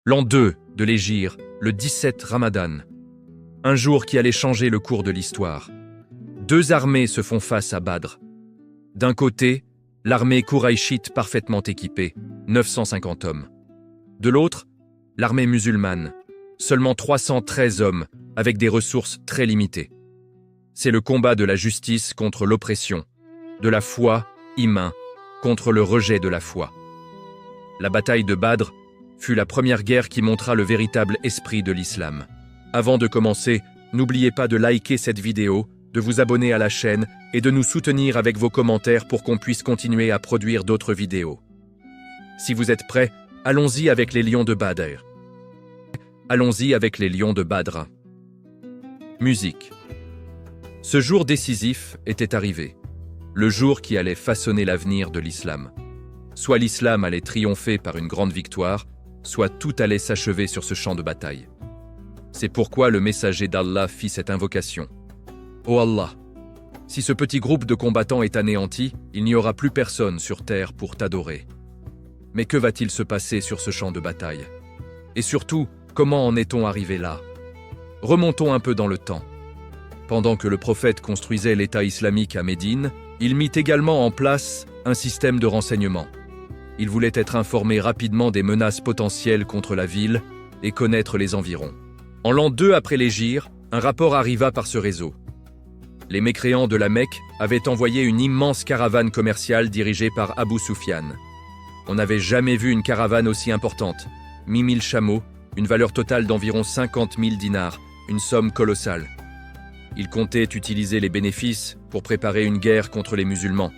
L'an 2 de l'Hégire, le 17 Ramadan. Un jour qui allait changer le cours de l'histoire. Deux armées se font face à Badr. D'un côté, l'armée Kouraïchite parfaitement équipée, 950 hommes. De l'autre, l'armée musulmane, seulement 313 hommes, avec des ressources très limitées. C'est le combat de la justice contre l'oppression, de la foi, humain, contre le rejet de la foi. La bataille de Badr fut la première guerre qui montra le véritable esprit de l'islam. Avant de commencer, n'oubliez pas de liker cette vidéo, de vous abonner à la chaîne et de nous soutenir avec vos commentaires pour qu'on puisse continuer à produire d'autres vidéos. Si vous êtes prêts, allons-y avec les lions de Badr. Allons-y avec les lions de Badr. Musique. Ce jour décisif était arrivé. Le jour qui allait façonner l'avenir de l'islam. Soit l'islam allait triompher par une grande victoire, soit tout allait s'achever sur ce champ de bataille. C'est pourquoi le messager d'Allah fit cette invocation. Ô Allah, si ce petit groupe de combattants est anéanti, il n'y aura plus personne sur terre pour t'adorer. Mais que va-t-il se passer sur ce champ de bataille? Et surtout, comment en est-on arrivé là? Remontons un peu dans le temps. Pendant que le prophète construisait l'État islamique à Médine, il mit également en place un système de renseignement. Il voulait être informé rapidement des menaces potentielles contre la ville et connaître les environs. En l'an 2 après l'Hégire, un rapport arriva par ce réseau. Les mécréants de la Mecque avaient envoyé une immense caravane commerciale dirigée par Abu Sufyan. On n'avait jamais vu une caravane aussi importante. 1000 chameaux, une valeur totale d'environ 50 000 dinars, une somme colossale. Ils comptaient utiliser les bénéfices pour préparer une guerre contre les musulmans.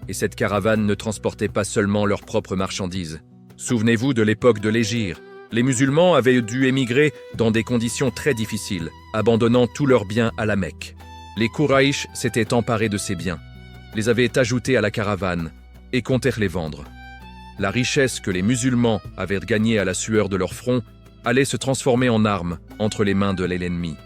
Et cette caravane ne transportait pas seulement leurs propres marchandises. Souvenez-vous de l'époque de l'Hégire. Les musulmans avaient dû émigrer dans des conditions très difficiles, abandonnant tous leurs biens à la Mecque. Les Kouraïch s'étaient emparés de ces biens, les avaient ajoutés à la caravane et comptèrent les vendre. La richesse que les musulmans avaient gagnée à la sueur de leur front allait se transformer en armes entre les mains de l'ennemi.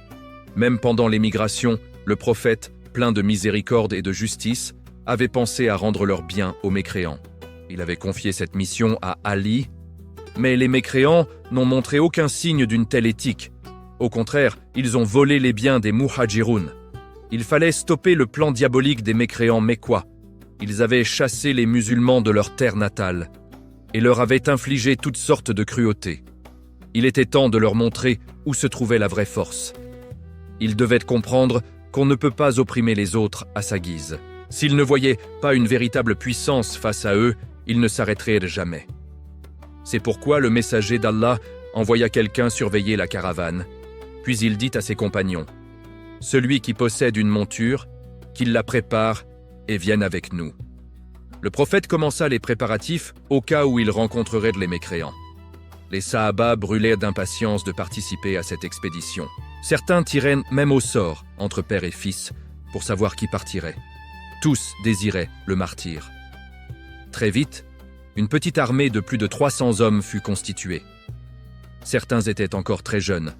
Même pendant l'émigration, le prophète, plein de miséricorde et de justice, avait pensé à rendre leurs biens aux mécréants. Il avait confié cette mission à Ali, mais les mécréants n'ont montré aucun signe d'une telle éthique. Au contraire, ils ont volé les biens des Muhajiroun. Il fallait stopper le plan diabolique des mécréants mécois. Ils avaient chassé les musulmans de leur terre natale et leur avaient infligé toutes sortes de cruautés. Il était temps de leur montrer où se trouvait la vraie force. Ils devaient comprendre qu'on ne peut pas opprimer les autres à sa guise. S'ils ne voyaient pas une véritable puissance face à eux, ils ne s'arrêteraient jamais. C'est pourquoi le messager d'Allah envoya quelqu'un surveiller la caravane. Puis il dit à ses compagnons, « Celui qui possède une monture, qu'il la prépare et vienne avec nous. » Le prophète commença les préparatifs au cas où il rencontrerait les mécréants. Les Sahaba brûlaient d'impatience de participer à cette expédition. Certains tiraient même au sort, entre père et fils, pour savoir qui partirait. Tous désiraient le martyr. Très vite, une petite armée de plus de 300 hommes fut constituée. Certains étaient encore très jeunes,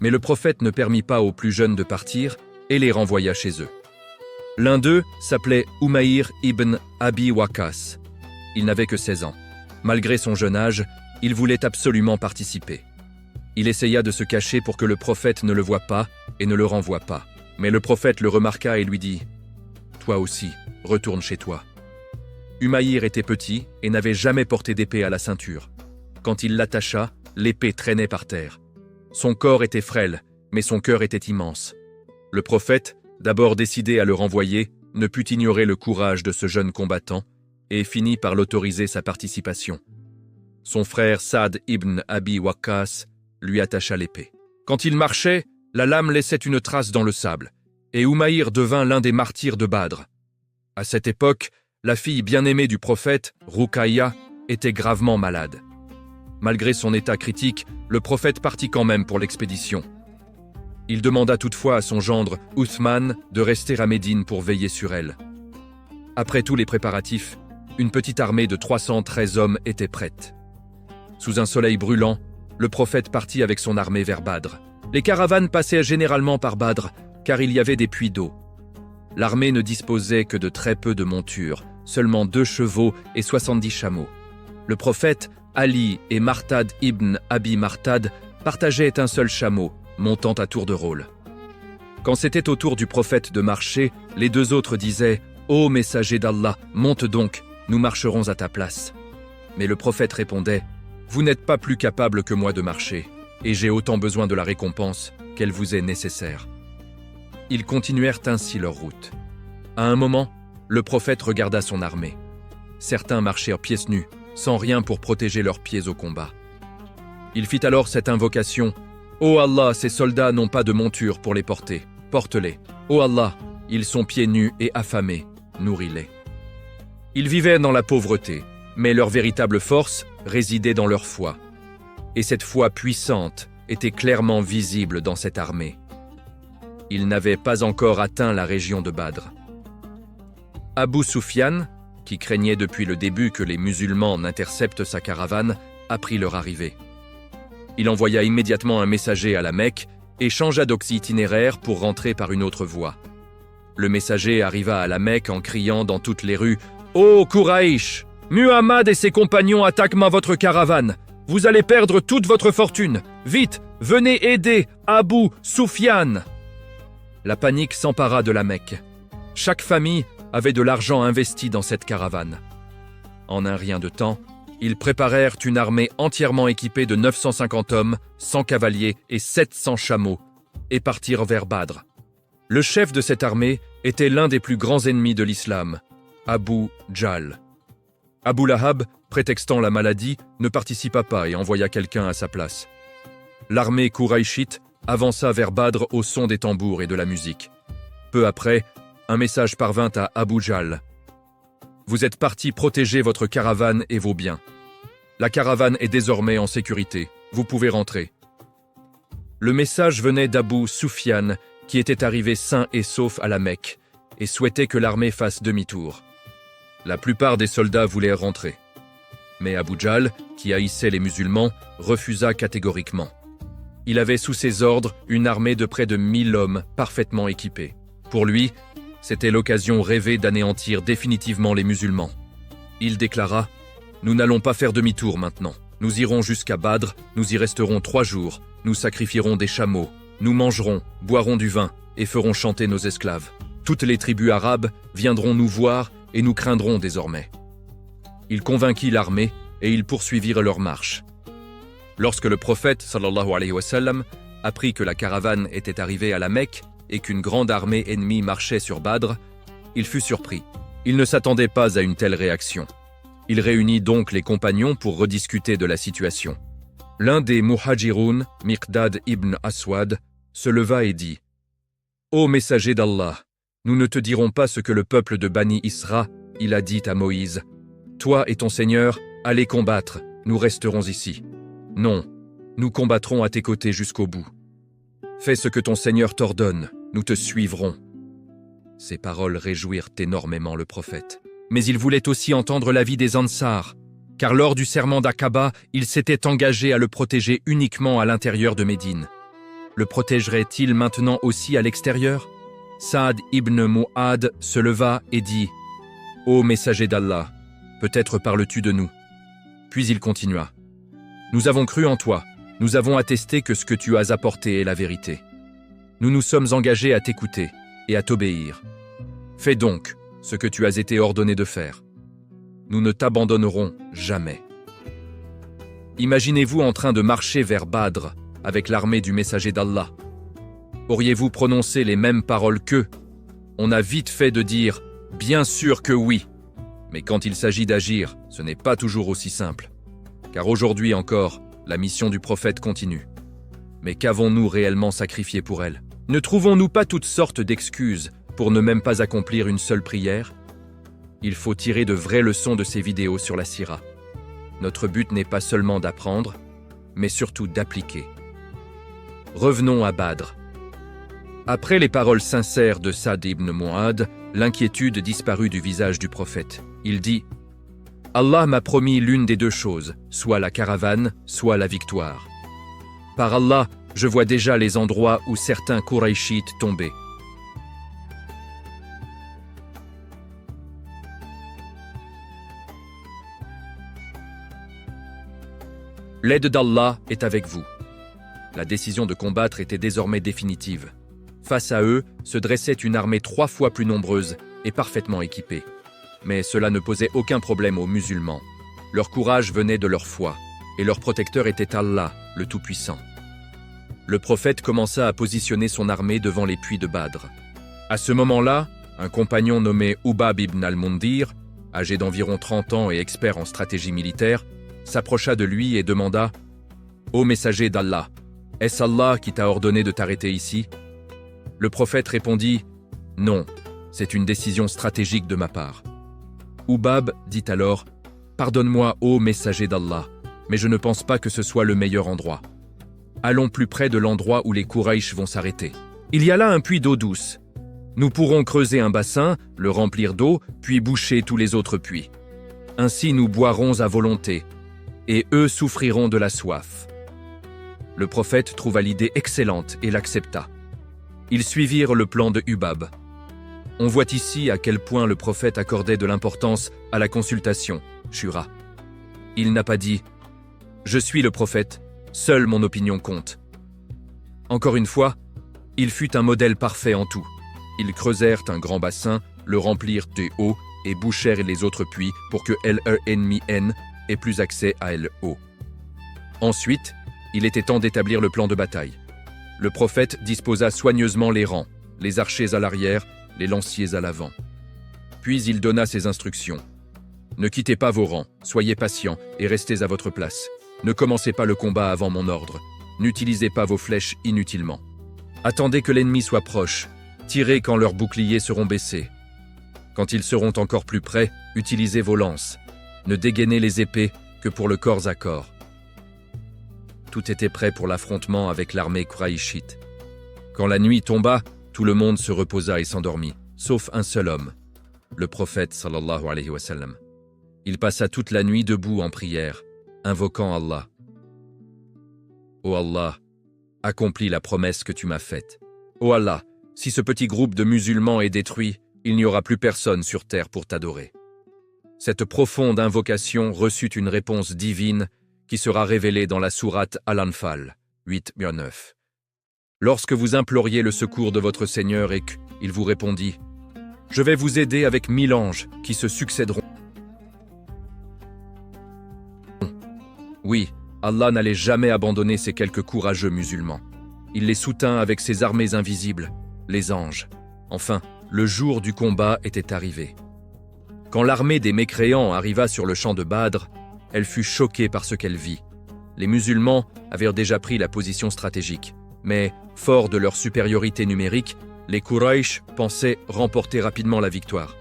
mais le prophète ne permit pas aux plus jeunes de partir et les renvoya chez eux. L'un d'eux s'appelait Umayr ibn Abi Waqqas. Il n'avait que 16 ans. Malgré son jeune âge, il voulait absolument participer. Il essaya de se cacher pour que le prophète ne le voie pas et ne le renvoie pas. Mais le prophète le remarqua et lui dit « Toi aussi, retourne chez toi. » Umayr était petit et n'avait jamais porté d'épée à la ceinture. Quand il l'attacha, l'épée traînait par terre. Son corps était frêle, mais son cœur était immense. Le prophète, d'abord décidé à le renvoyer, ne put ignorer le courage de ce jeune combattant et finit par l'autoriser sa participation. Son frère Saad ibn Abi Waqqas lui attacha l'épée. Quand il marchait, la lame laissait une trace dans le sable, et Umayr devint l'un des martyrs de Badr. À cette époque, la fille bien-aimée du prophète, Ruqayya, était gravement malade. Malgré son état critique, le prophète partit quand même pour l'expédition. Il demanda toutefois à son gendre, Uthman, de rester à Médine pour veiller sur elle. Après tous les préparatifs, une petite armée de 313 hommes était prête. Sous un soleil brûlant, le prophète partit avec son armée vers Badr. Les caravanes passaient généralement par Badr, car il y avait des puits d'eau. L'armée ne disposait que de très peu de montures, seulement 2 chevaux et 70 chameaux. Le prophète, Ali et Martad ibn Abi Martad partageaient un seul chameau, montant à tour de rôle. Quand c'était au tour du prophète de marcher, les deux autres disaient « Ô messager d'Allah, monte donc, nous marcherons à ta place. » Mais le prophète répondait « Vous n'êtes pas plus capable que moi de marcher, et j'ai autant besoin de la récompense qu'elle vous est nécessaire. » Ils continuèrent ainsi leur route. À un moment, le prophète regarda son armée. Certains marchèrent pieds nus, sans rien pour protéger leurs pieds au combat. Il fit alors cette invocation « Ô Allah, ces soldats n'ont pas de monture pour les porter. Porte-les. Ô Allah, ils sont pieds nus et affamés. Nourris-les. » Ils vivaient dans la pauvreté, mais leur véritable force résidait dans leur foi. Et cette foi puissante était clairement visible dans cette armée. Ils n'avaient pas encore atteint la région de Badr. Abu Sufyan, qui craignait depuis le début que les musulmans n'interceptent sa caravane, apprit leur arrivée. Il envoya immédiatement un messager à la Mecque et changea d'itinéraire pour rentrer par une autre voie. Le messager arriva à la Mecque en criant dans toutes les rues « Ô Quraïch, Muhammad et ses compagnons attaquent votre caravane. Vous allez perdre toute votre fortune. Vite, venez aider Abu Sufyan !» La panique s'empara de la Mecque. Chaque famille avait de l'argent investi dans cette caravane. En un rien de temps, ils préparèrent une armée entièrement équipée de 950 hommes, 100 cavaliers et 700 chameaux, et partirent vers Badr. Le chef de cette armée était l'un des plus grands ennemis de l'islam, Abu Jahl. Abu Lahab, prétextant la maladie, ne participa pas et envoya quelqu'un à sa place. L'armée Quraïchite avança vers Badr au son des tambours et de la musique. Peu après, un message parvint à Abu Jahl. « Vous êtes partis protéger votre caravane et vos biens. La caravane est désormais en sécurité. Vous pouvez rentrer. » Le message venait d'Abu Sufyan, qui était arrivé sain et sauf à la Mecque, et souhaitait que l'armée fasse demi-tour. La plupart des soldats voulaient rentrer. Mais Abu Jahl, qui haïssait les musulmans, refusa catégoriquement. Il avait sous ses ordres une armée de près de 1000 hommes parfaitement équipés. Pour lui, c'était l'occasion rêvée d'anéantir définitivement les musulmans. Il déclara « Nous n'allons pas faire demi-tour maintenant. Nous irons jusqu'à Badr, nous y resterons 3 jours, nous sacrifierons des chameaux, nous mangerons, boirons du vin et ferons chanter nos esclaves. Toutes les tribus arabes viendront nous voir et nous craindront désormais. » Il convainquit l'armée et ils poursuivirent leur marche. Lorsque le prophète sallallahu alayhi wa sallam apprit que la caravane était arrivée à la Mecque et qu'une grande armée ennemie marchait sur Badr, il fut surpris. Il ne s'attendait pas à une telle réaction. Il réunit donc les compagnons pour rediscuter de la situation. L'un des Muhajiroun, Miqdad ibn Aswad, se leva et dit « Ô messager d'Allah, nous ne te dirons pas ce que le peuple de Bani Isra, il a dit à Moïse. Toi et ton Seigneur, allez combattre, nous resterons ici. Non, nous combattrons à tes côtés jusqu'au bout. Fais ce que ton Seigneur t'ordonne, nous te suivrons. » Ces paroles réjouirent énormément le prophète. Mais il voulait aussi entendre l'avis des Ansar, car lors du serment d'Aqaba, il s'était engagé à le protéger uniquement à l'intérieur de Médine. Le protégerait-il maintenant aussi à l'extérieur? Saad ibn Mu'ad se leva et dit « Ô messager d'Allah, peut-être parles-tu de nous. » Puis il continua « Nous avons cru en toi, nous avons attesté que ce que tu as apporté est la vérité. Nous nous sommes engagés à t'écouter et à t'obéir. Fais donc ce que tu as été ordonné de faire. Nous ne t'abandonnerons jamais. » Imaginez-vous en train de marcher vers Badr avec l'armée du messager d'Allah. Auriez-vous prononcé les mêmes paroles qu'eux? On a vite fait de dire « bien sûr que oui ». Mais quand il s'agit d'agir, ce n'est pas toujours aussi simple. Car aujourd'hui encore, la mission du prophète continue. Mais qu'avons-nous réellement sacrifié pour elle? Ne trouvons-nous pas toutes sortes d'excuses pour ne même pas accomplir une seule prière? Il faut tirer de vraies leçons de ces vidéos sur la Sira. Notre but n'est pas seulement d'apprendre, mais surtout d'appliquer. Revenons à Badr. Après les paroles sincères de Saad ibn Mu'ad, l'inquiétude disparut du visage du prophète. Il dit « Allah m'a promis l'une des deux choses, soit la caravane, soit la victoire. Par Allah, je vois déjà les endroits où certains Quraïchites tombaient. L'aide d'Allah est avec vous. » La décision de combattre était désormais définitive. Face à eux se dressait une armée 3 fois plus nombreuse et parfaitement équipée. Mais cela ne posait aucun problème aux musulmans. Leur courage venait de leur foi, et leur protecteur était Allah, le Tout-Puissant. Le prophète commença à positionner son armée devant les puits de Badr. À ce moment-là, un compagnon nommé Ubab ibn al-Mundir, âgé d'environ 30 ans et expert en stratégie militaire, s'approcha de lui et demanda « Ô messager d'Allah, est-ce Allah qui t'a ordonné de t'arrêter ici ?» Le prophète répondit « Non, c'est une décision stratégique de ma part. » Ubab dit alors « Pardonne-moi, ô messager d'Allah, mais je ne pense pas que ce soit le meilleur endroit. Allons plus près de l'endroit où les Quraysh vont s'arrêter. Il y a là un puits d'eau douce. Nous pourrons creuser un bassin, le remplir d'eau, puis boucher tous les autres puits. Ainsi nous boirons à volonté, et eux souffriront de la soif. » Le prophète trouva l'idée excellente et l'accepta. Ils suivirent le plan de Ubab. On voit ici à quel point le prophète accordait de l'importance à la consultation, shura. Il n'a pas dit « Je suis le prophète, seule mon opinion compte. » Encore une fois, il fut un modèle parfait en tout. Ils creusèrent un grand bassin, le remplirent d'eau et bouchèrent les autres puits pour que l'ennemi ait plus accès à l'eau. Ensuite, il était temps d'établir le plan de bataille. Le prophète disposa soigneusement les rangs, les archers à l'arrière, les lanciers à l'avant. Puis il donna ses instructions. Ne quittez pas vos rangs, soyez patients et restez à votre place. Ne commencez pas le combat avant mon ordre. N'utilisez pas vos flèches inutilement. Attendez que l'ennemi soit proche. Tirez quand leurs boucliers seront baissés. Quand ils seront encore plus près, utilisez vos lances. Ne dégainez les épées que pour le corps à corps. Tout était prêt pour l'affrontement avec l'armée quraïchite. Quand la nuit tomba, tout le monde se reposa et s'endormit, sauf un seul homme, le prophète sallallahu alayhi wa sallam. Il passa toute la nuit debout en prière, invoquant Allah. « Ô Allah, accomplis la promesse que tu m'as faite. Ô Allah, si ce petit groupe de musulmans est détruit, il n'y aura plus personne sur terre pour t'adorer. » Cette profonde invocation reçut une réponse divine qui sera révélée dans la sourate Al-Anfal 8-9. Lorsque vous imploriez le secours de votre Seigneur et qu'il vous répondit « Je vais vous aider avec 1000 anges qui se succéderont. » Oui, Allah n'allait jamais abandonner ces quelques courageux musulmans. Il les soutint avec ses armées invisibles, les anges. Enfin, le jour du combat était arrivé. Quand l'armée des mécréants arriva sur le champ de Badr, elle fut choquée par ce qu'elle vit. Les musulmans avaient déjà pris la position stratégique, mais, forts de leur supériorité numérique, les Quraysh pensaient remporter rapidement la victoire.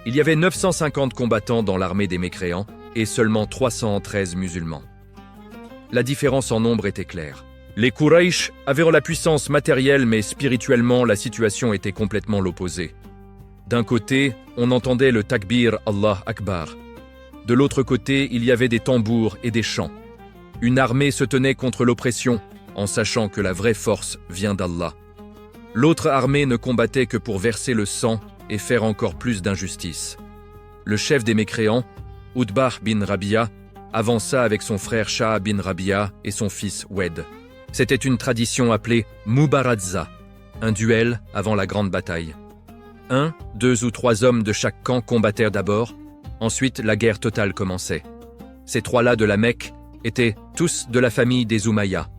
Il y avait 950 combattants dans l'armée des mécréants et seulement 313 musulmans. La différence en nombre était claire. Les Quraysh avaient la puissance matérielle, mais spirituellement, la situation était complètement l'opposé. D'un côté, on entendait le takbir Allah Akbar. De l'autre côté, il y avait des tambours et des chants. Une armée se tenait contre l'oppression, en sachant que la vraie force vient d'Allah. L'autre armée ne combattait que pour verser le sang et faire encore plus d'injustice. Le chef des mécréants, Utbah bin Rabia, avança avec son frère Shah bin Rabia et son fils Wed. C'était une tradition appelée Mubarazza, un duel avant la grande bataille. 1, 2 ou 3 hommes de chaque camp combattèrent d'abord, ensuite la guerre totale commençait. Ces trois-là de la Mecque étaient tous de la famille des Umayya.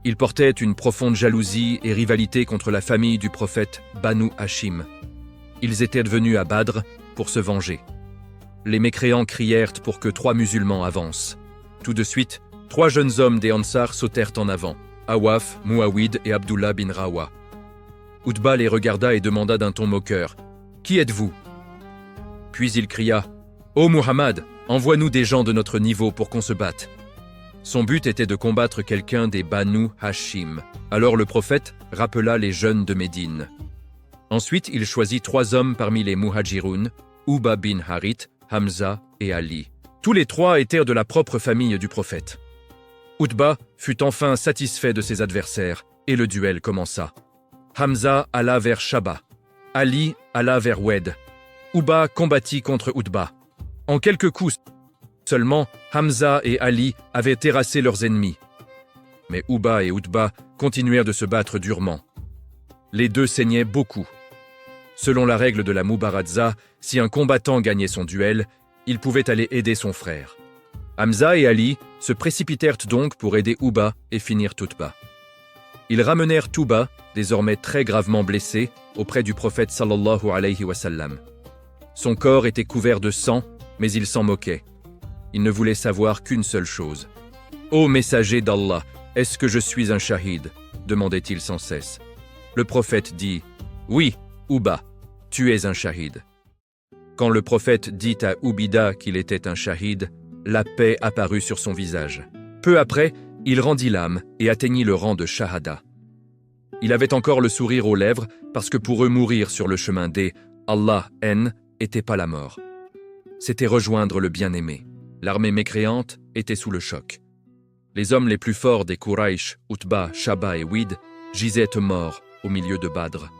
Ils portaient une profonde jalousie et rivalité contre la famille du prophète Banu Hashim. Ils étaient venus à Badr pour se venger. Les mécréants crièrent pour que 3 musulmans avancent. Tout de suite, 3 jeunes hommes des Ansar sautèrent en avant, Awaf, Muawid et Abdullah bin Rawa. Utbah les regarda et demanda d'un ton moqueur « Qui êtes-vous » Puis il cria « Ô Muhammad, envoie-nous des gens de notre niveau pour qu'on se batte. » Son but était de combattre quelqu'un des Banu Hashim. Alors le prophète rappela les jeunes de Médine. Ensuite, il choisit 3 hommes parmi les Muhajirun, Uba bin Harith, Hamza et Ali. Tous les 3 étaient de la propre famille du prophète. Utbah fut enfin satisfait de ses adversaires et le duel commença. Hamza alla vers Shaba. Ali alla vers Wed. Uba combattit contre Utbah. En quelques coups Seulement, Hamza et Ali avaient terrassé leurs ennemis. Mais Uba et Utba continuèrent de se battre durement. Les deux saignaient beaucoup. Selon la règle de la Mubarazza, si un combattant gagnait son duel, il pouvait aller aider son frère. Hamza et Ali se précipitèrent donc pour aider Uba et finir Utba. Ils ramenèrent Uba, désormais très gravement blessé, auprès du prophète sallallahu alayhi wa sallam. Son corps était couvert de sang, mais il s'en moquait. Il ne voulait savoir qu'une seule chose. « Ô messager d'Allah, est-ce que je suis un shahid ?» demandait-il sans cesse. Le prophète dit « Oui, Uba, tu es un shahid. » Quand le prophète dit à Ubida qu'il était un shahid, la paix apparut sur son visage. Peu après, il rendit l'âme et atteignit le rang de shahada. Il avait encore le sourire aux lèvres parce que pour eux mourir sur le chemin des Allah haine n'était pas la mort. C'était rejoindre le bien-aimé. L'armée mécréante était sous le choc. Les hommes les plus forts des Quraysh, Utba, Shaba et Wid, gisaient morts au milieu de Badr.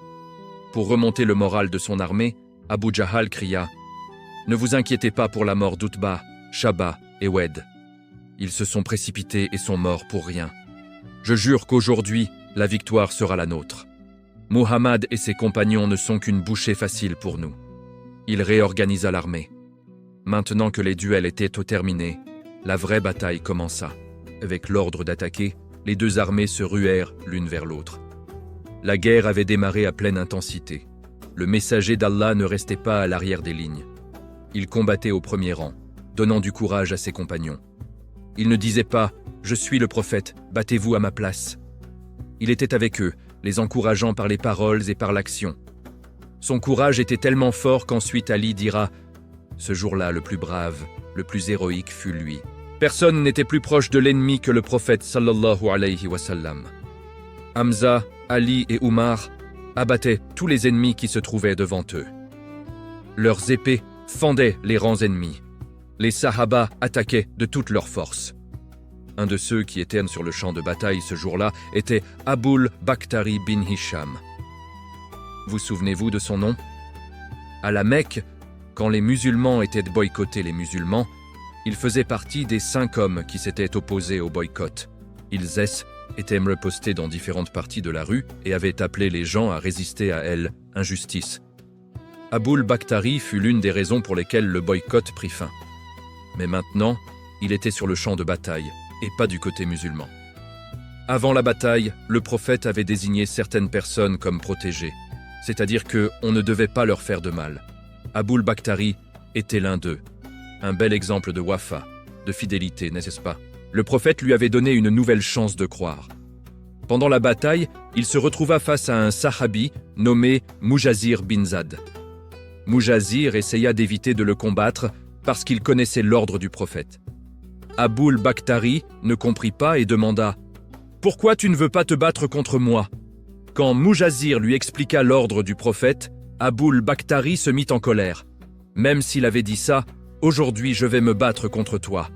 Pour remonter le moral de son armée, Abu Jahal cria « Ne vous inquiétez pas pour la mort d'Utba, Shaba et Wed. Ils se sont précipités et sont morts pour rien. Je jure qu'aujourd'hui, la victoire sera la nôtre. Muhammad et ses compagnons ne sont qu'une bouchée facile pour nous. » Il réorganisa l'armée. Maintenant que les duels étaient terminés, la vraie bataille commença. Avec l'ordre d'attaquer, les deux armées se ruèrent l'une vers l'autre. La guerre avait démarré à pleine intensité. Le messager d'Allah ne restait pas à l'arrière des lignes. Il combattait au premier rang, donnant du courage à ses compagnons. Il ne disait pas « Je suis le prophète, battez-vous à ma place ». Il était avec eux, les encourageant par les paroles et par l'action. Son courage était tellement fort qu'ensuite Ali dira « Ce jour-là, le plus brave, le plus héroïque fut lui. » Personne n'était plus proche de l'ennemi que le prophète sallallahu alayhi wa sallam. Hamza, Ali et Umar abattaient tous les ennemis qui se trouvaient devant eux. Leurs épées fendaient les rangs ennemis. Les Sahaba attaquaient de toute leur force. Un de ceux qui étaient sur le champ de bataille ce jour-là était Aboul Bakhtari bin Hisham. Vous souvenez-vous de son nom? À la Mecque, quand les musulmans étaient boycottés les musulmans, il faisait partie des 5 hommes qui s'étaient opposés au boycott. Ils étaient repostés dans différentes parties de la rue et avaient appelé les gens à résister à elle, injustice. Aboul Bakhtari fut l'une des raisons pour lesquelles le boycott prit fin. Mais maintenant, il était sur le champ de bataille et pas du côté musulman. Avant la bataille, le prophète avait désigné certaines personnes comme protégées, c'est-à-dire qu'on ne devait pas leur faire de mal. Aboul Bakhtari était l'un d'eux. Un bel exemple de wafa, de fidélité, n'est-ce pas? Le prophète lui avait donné une nouvelle chance de croire. Pendant la bataille, il se retrouva face à un sahabi nommé Mujazir bin Zad. Mujazir essaya d'éviter de le combattre parce qu'il connaissait l'ordre du prophète. Aboul Bakhtari ne comprit pas et demanda « Pourquoi tu ne veux pas te battre contre moi ?» Quand Mujazir lui expliqua l'ordre du prophète, Aboul Bakhtari se mit en colère. Même s'il avait dit ça, « Aujourd'hui je vais me battre contre toi ».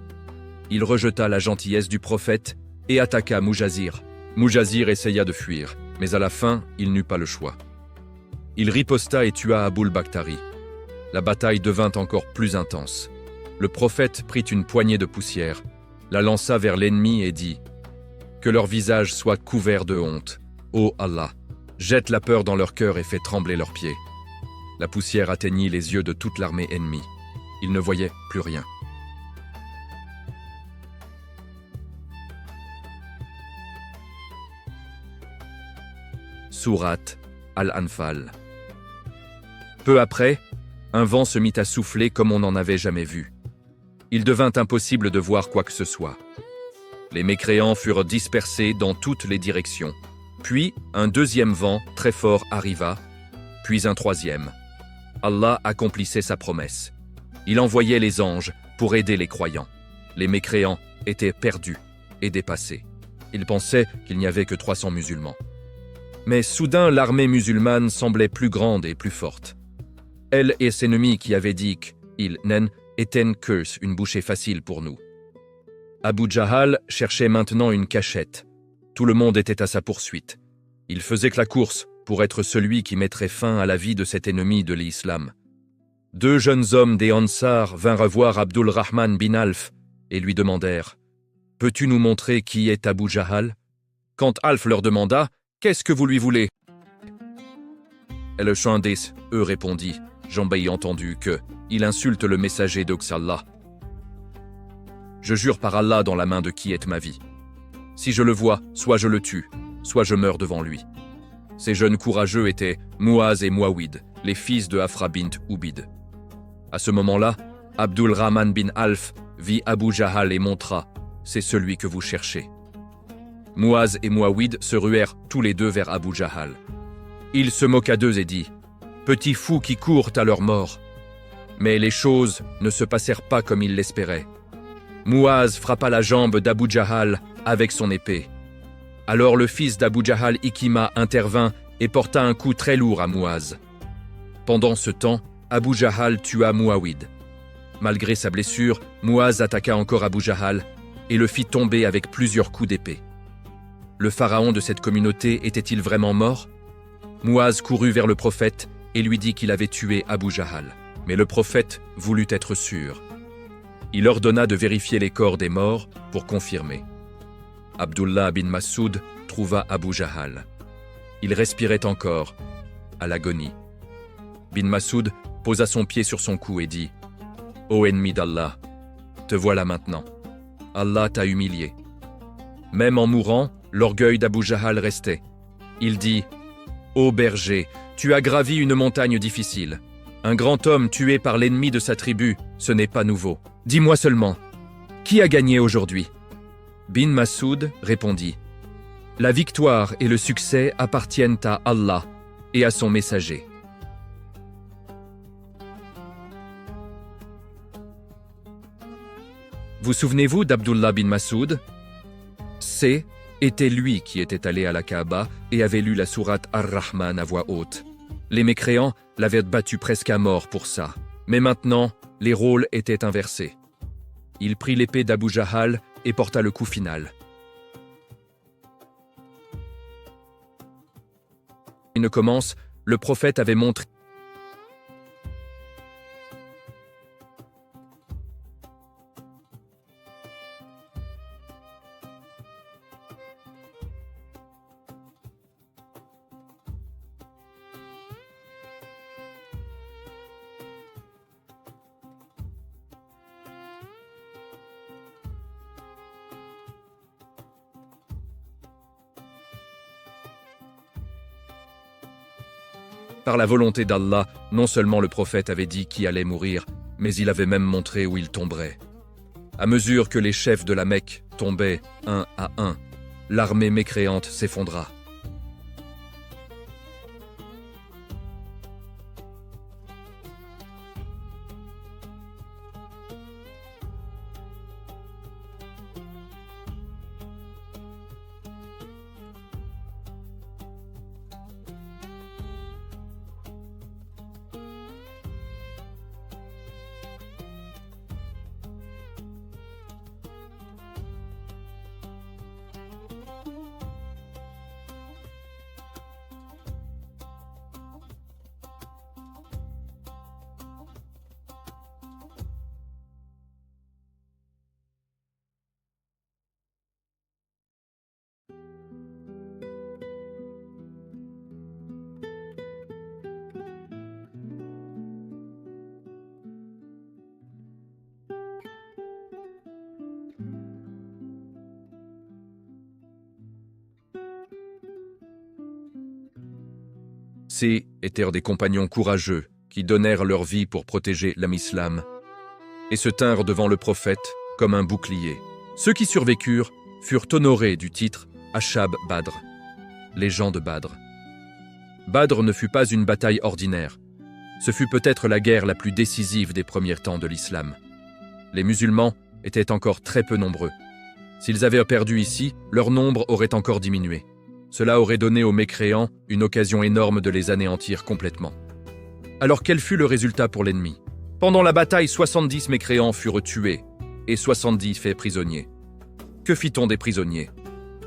Il rejeta la gentillesse du prophète et attaqua Mujazir. Mujazir essaya de fuir, mais à la fin, il n'eut pas le choix. Il riposta et tua Aboul Bakhtari. La bataille devint encore plus intense. Le prophète prit une poignée de poussière, la lança vers l'ennemi et dit « Que leur visage soit couvert de honte. Ô Allah, jette la peur dans leur cœur et fais trembler leurs pieds. » La poussière atteignit les yeux de toute l'armée ennemie. Ils ne voyaient plus rien. Sourate Al-Anfal. Peu après, un vent se mit à souffler comme on n'en avait jamais vu. Il devint impossible de voir quoi que ce soit. Les mécréants furent dispersés dans toutes les directions. Puis, un deuxième vent très fort arriva, puis un troisième. Allah accomplissait sa promesse. Il envoyait les anges pour aider les croyants. Les mécréants étaient perdus et dépassés. Ils pensaient qu'il n'y avait que 300 musulmans. Mais soudain, l'armée musulmane semblait plus grande et plus forte. Elle et ses ennemis qui avaient dit qu'ils étaient une bouchée facile pour nous. Abu Jahal cherchait maintenant une cachette. Tout le monde était à sa poursuite. Il faisait que la course pour être celui qui mettrait fin à la vie de cet ennemi de l'islam. 2 jeunes hommes des Ansar vinrent voir Abdulrahman bin Alf et lui demandèrent « Peux-tu nous montrer qui est Abu Jahal ?» Quand Alf leur demanda « Qu'est-ce que vous lui voulez ?» Et le Chandès, eux, répondit « J'en ai entendu que il insulte le messager d'Oxallah. Je jure par Allah dans la main de qui est ma vie. Si je le vois, soit je le tue, soit je meurs devant lui. » Ces jeunes courageux étaient Muaz et Muawid, les fils de Afra bint Ubid. À ce moment-là, Abdulrahman bin Alf vit Abu Jahal et montra « C'est celui que vous cherchez. » Muaz et Muawid se ruèrent tous les deux vers Abu Jahal. Il se moqua d'eux et dit « Petits fous qui courent à leur mort. » Mais les choses ne se passèrent pas comme ils l'espéraient. Muaz frappa la jambe d'Abu Jahal avec son épée. Alors le fils d'Abu Jahal, Ikima, intervint et porta un coup très lourd à Muaz. Pendant ce temps, Abu Jahal tua Muawid. Malgré sa blessure, Muaz attaqua encore Abu Jahal et le fit tomber avec plusieurs coups d'épée. Le pharaon de cette communauté était-il vraiment mort? Muaz courut vers le prophète et lui dit qu'il avait tué Abu Jahal. Mais le prophète voulut être sûr. Il ordonna de vérifier les corps des morts pour confirmer. Abdullah bin Mas'ud trouva Abu Jahal. Il respirait encore, à l'agonie. Bin Mas'ud posa son pied sur son cou et dit « Ô ennemi d'Allah, te voilà maintenant. Allah t'a humilié. » Même en mourant, l'orgueil d'Abu Jahal restait. Il dit « Ô berger, tu as gravi une montagne difficile. Un grand homme tué par l'ennemi de sa tribu, ce n'est pas nouveau. Dis-moi seulement, qui a gagné aujourd'hui ?» Bin Mas'ud répondit « La victoire et le succès appartiennent à Allah et à son messager. » Vous souvenez-vous d'Abdullah bin Mas'ud? Était lui qui était allé à la Kaaba et avait lu la sourate Ar-Rahman à voix haute. Les mécréants l'avaient battu presque à mort pour ça. Mais maintenant, les rôles étaient inversés. Il prit l'épée d'Abu Jahal et porta le coup final. Il ne commence, le prophète avait montré par la volonté d'Allah, non seulement le prophète avait dit qui allait mourir, mais il avait même montré où il tomberait. À mesure que les chefs de la Mecque tombaient un à un, l'armée mécréante s'effondra. Ces étaient des compagnons courageux qui donnèrent leur vie pour protéger l'islam et se tinrent devant le prophète comme un bouclier. Ceux qui survécurent furent honorés du titre Ashab Badr, les gens de Badr. Badr ne fut pas une bataille ordinaire. Ce fut peut-être la guerre la plus décisive des premiers temps de l'islam. Les musulmans étaient encore très peu nombreux. S'ils avaient perdu ici, leur nombre aurait encore diminué. Cela aurait donné aux mécréants une occasion énorme de les anéantir complètement. Alors quel fut le résultat pour l'ennemi? Pendant la bataille, 70 mécréants furent tués et 70 faits prisonniers. Que fit-on des prisonniers?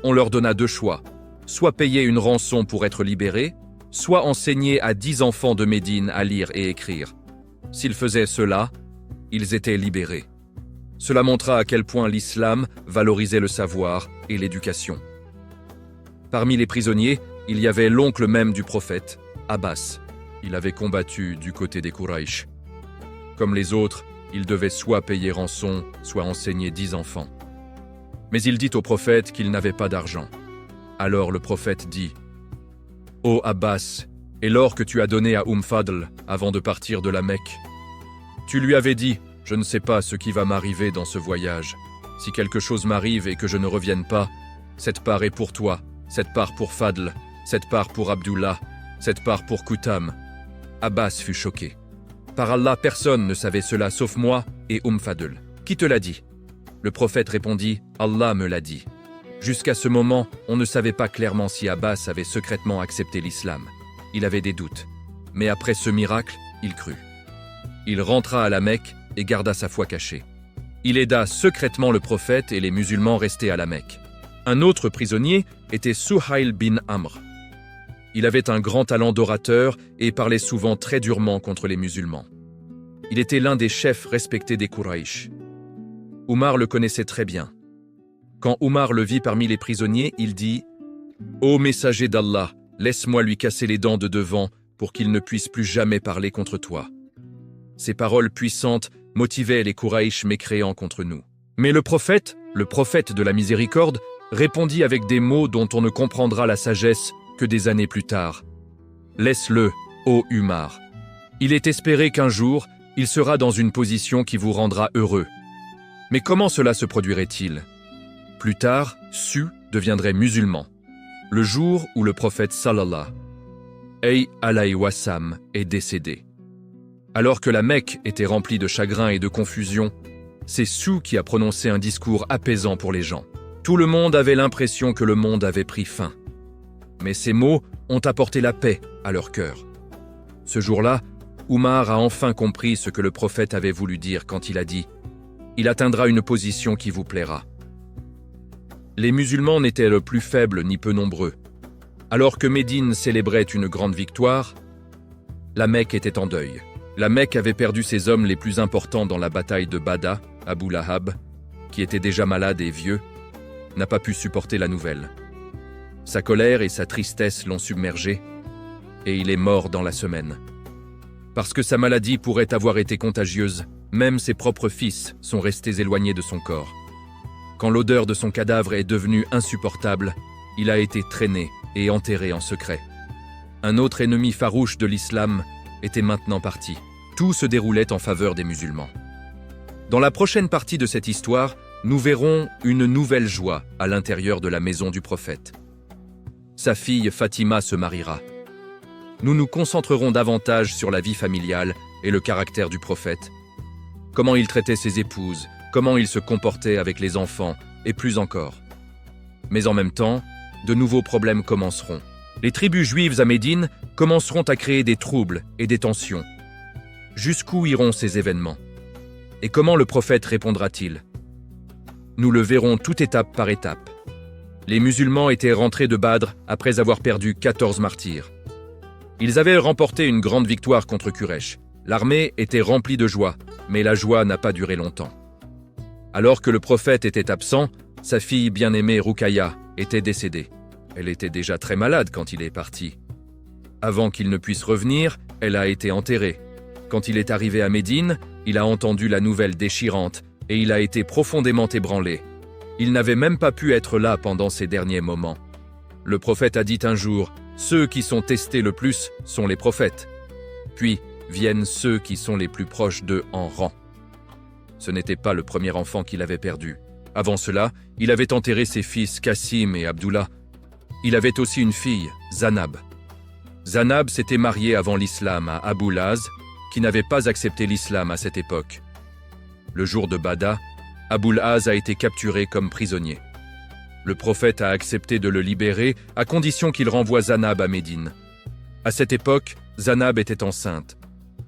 On leur donna 2 choix, soit payer une rançon pour être libérés, soit enseigner à 10 enfants de Médine à lire et écrire. S'ils faisaient cela, ils étaient libérés. Cela montra à quel point l'islam valorisait le savoir et l'éducation. Parmi les prisonniers, il y avait l'oncle même du prophète, Abbas. Il avait combattu du côté des Quraysh. Comme les autres, il devait soit payer rançon, soit enseigner 10 enfants. Mais il dit au prophète qu'il n'avait pas d'argent. Alors le prophète dit « Ô Abbas, et l'or que tu as donné à Fadl avant de partir de la Mecque. Tu lui avais dit « Je ne sais pas ce qui va m'arriver dans ce voyage. Si quelque chose m'arrive et que je ne revienne pas, cette part est pour toi, cette part pour Fadl, cette part pour Abdullah, cette part pour Koutam. » Abbas fut choqué. Par Allah, personne ne savait cela sauf moi et Fadl. Qui te l'a dit? Le prophète répondit, Allah me l'a dit. Jusqu'à ce moment, on ne savait pas clairement si Abbas avait secrètement accepté l'islam. Il avait des doutes. Mais après ce miracle, il crut. Il rentra à la Mecque et garda sa foi cachée. Il aida secrètement le prophète et les musulmans restés à la Mecque. Un autre prisonnier était Suhail bin Amr. Il avait un grand talent d'orateur et parlait souvent très durement contre les musulmans. Il était l'un des chefs respectés des Quraysh. Omar le connaissait très bien. Quand Omar le vit parmi les prisonniers, il dit « Ô messager d'Allah, laisse-moi lui casser les dents de devant pour qu'il ne puisse plus jamais parler contre toi. » Ces paroles puissantes motivaient les Quraysh mécréants contre nous. Mais le prophète de la miséricorde, répondit avec des mots dont on ne comprendra la sagesse que des années plus tard. « Laisse-le, ô Omar. Il est espéré qu'un jour, il sera dans une position qui vous rendra heureux. » Mais comment cela se produirait-il? Plus tard, Su deviendrait musulman, le jour où le prophète sallallahu alayhi wa sallam est décédé. Alors que la Mecque était remplie de chagrin et de confusion, c'est Su qui a prononcé un discours apaisant pour les gens. Tout le monde avait l'impression que le monde avait pris fin. Mais ces mots ont apporté la paix à leur cœur. Ce jour-là, Omar a enfin compris ce que le prophète avait voulu dire quand il a dit « Il atteindra une position qui vous plaira ». Les musulmans n'étaient le plus faibles ni peu nombreux. Alors que Médine célébrait une grande victoire, la Mecque était en deuil. La Mecque avait perdu ses hommes les plus importants dans la bataille de Bada. Abu Lahab, qui était déjà malade et vieux, n'a pas pu supporter la nouvelle. Sa colère et sa tristesse l'ont submergé, et il est mort dans la semaine. Parce que sa maladie pourrait avoir été contagieuse, même ses propres fils sont restés éloignés de son corps. Quand l'odeur de son cadavre est devenue insupportable, il a été traîné et enterré en secret. Un autre ennemi farouche de l'islam était maintenant parti. Tout se déroulait en faveur des musulmans. Dans la prochaine partie de cette histoire, nous verrons une nouvelle joie à l'intérieur de la maison du prophète. Sa fille Fatima se mariera. Nous nous concentrerons davantage sur la vie familiale et le caractère du prophète. Comment il traitait ses épouses, comment il se comportait avec les enfants, et plus encore. Mais en même temps, de nouveaux problèmes commenceront. Les tribus juives à Médine commenceront à créer des troubles et des tensions. Jusqu'où iront ces événements? Et comment le prophète répondra-t-il? Nous le verrons toute étape par étape. Les musulmans étaient rentrés de Badr après avoir perdu 14 martyrs. Ils avaient remporté une grande victoire contre Quraysh. L'armée était remplie de joie, mais la joie n'a pas duré longtemps. Alors que le prophète était absent, sa fille bien-aimée Ruqayya était décédée. Elle était déjà très malade quand il est parti. Avant qu'il ne puisse revenir, elle a été enterrée. Quand il est arrivé à Médine, il a entendu la nouvelle déchirante et il a été profondément ébranlé. Il n'avait même pas pu être là pendant ces derniers moments. Le prophète a dit un jour, « Ceux qui sont testés le plus sont les prophètes. Puis viennent ceux qui sont les plus proches d'eux en rang. » Ce n'était pas le premier enfant qu'il avait perdu. Avant cela, il avait enterré ses fils Qasim et Abdullah. Il avait aussi une fille, Zanab. Zanab s'était mariée avant l'islam à Abu Laz, qui n'avait pas accepté l'islam à cette époque. Le jour de Bada, Abu Laz a été capturé comme prisonnier. Le prophète a accepté de le libérer à condition qu'il renvoie Zanab à Médine. À cette époque, Zanab était enceinte.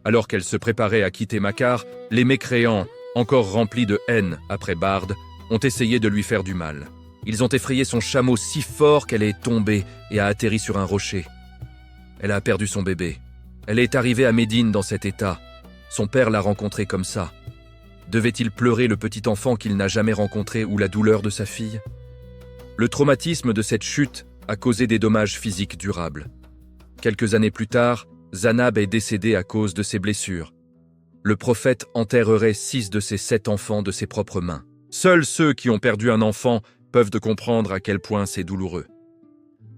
Alors qu'elle se préparait à quitter Makkar, les mécréants, encore remplis de haine après Barde, ont essayé de lui faire du mal. Ils ont effrayé son chameau si fort qu'elle est tombée et a atterri sur un rocher. Elle a perdu son bébé. Elle est arrivée à Médine dans cet état. Son père l'a rencontré comme ça. Devait-il pleurer le petit enfant qu'il n'a jamais rencontré ou la douleur de sa fille? Le traumatisme de cette chute a causé des dommages physiques durables. Quelques années plus tard, Zanab est décédé à cause de ses blessures. Le prophète enterrerait 6 de ses 7 enfants de ses propres mains. Seuls ceux qui ont perdu un enfant peuvent comprendre à quel point c'est douloureux.